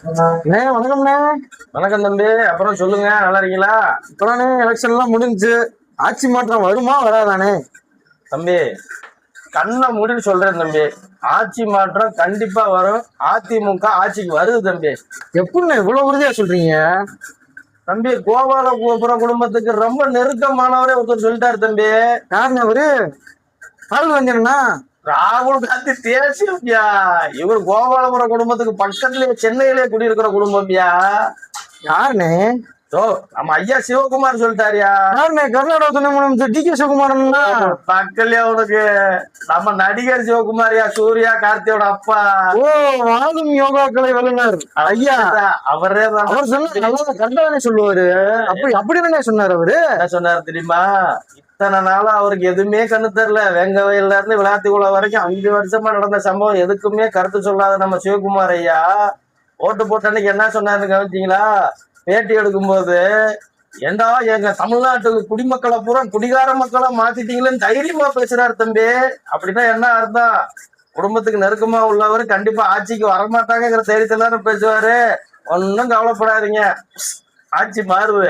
அண்ணே வணக்கம்ண்ணே. வணக்கம் தம்பி. அப்புறம் சொல்லுங்க, நல்லா இருக்கீங்களா? இப்பதானே எலெக்ஷன் எல்லாம் முடிஞ்சு, ஆட்சி மாற்றம் வருமா வராதானே? தம்பி கண்ணை மூடின்னு சொல்றேன் தம்பி, ஆட்சி மாற்றம் கண்டிப்பா வரும். அதிமுக ஆட்சிக்கு வருது தம்பி. எப்படிண்ணே இவ்வளவு உறுதியா சொல்றீங்க? தம்பி கோபாலபுரம் குடும்பத்துக்கு ரொம்ப நெருக்கமானவரே ஒருத்தர் சொல்லிட்டாரு தம்பி. யாருண்ணே அவரு? ராகுல் காந்தியா? ராகுல் காந்தி தேசியம்யா. இவர் கோபாலபுரம் குடும்பத்துக்கு பக்கத்துலயே சென்னையிலேயே குடியிருக்கிற குடும்பம்யா. யாருண்ணே? ஓ, நம்ம ஐயா சிவகுமார் சொல்லிட்டாரியா. யாருண்ணே? கர்நாடக துணை முதலமைச்சர் டி கே சிவகுமாரன்னா? பக்கல்லையா உனக்கு நம்ம நடிகர் சிவகுமாரியா, சூர்யா கார்த்தியோட அப்பா. ஓ, வாழும் யோகா கலை வல்லுநர் ஐயா. அவரே தான். அவர் சொன்ன நல்லா கரெக்டாதானே சொல்லுவாரு. அப்படிதானே சொன்னாரு அவரு. என்ன சொன்னாரு தெரியுமா? இத்தனை நாளா அவருக்கு எதுவுமே கண்ணு தெரியல. வெங்க வயல்ல இருந்து விளாத்திக்குள்ள வரைக்கும் 5 வருஷமா நடந்த சம்பவம் எதுக்குமே கருத்து சொல்லாத நம்ம சிவகுமார் ஐயா ஓட்டு போட்ட அன்னைக்கு என்ன சொன்னாருன்னு கவனிச்சீங்களா? பேட்டி எடுக்கும்போது, ஏண்டா எங்க தமிழ்நாட்டுக்கு குடிமக்களை பூரா குடிகார மக்களை மாத்திட்டீங்களேன்னு தைரியமா பேசுறாரு தம்பி. அப்படின்னா என்ன அர்த்தம்? குடும்பத்துக்கு நெருக்கமா உள்ளவர் கண்டிப்பா ஆட்சிக்கு வரமாட்டாங்கிற தைரியத்துல பேசுவாரு. ஒன்னும் கவலைப்படாதீங்க, ஆட்சி மாறுது.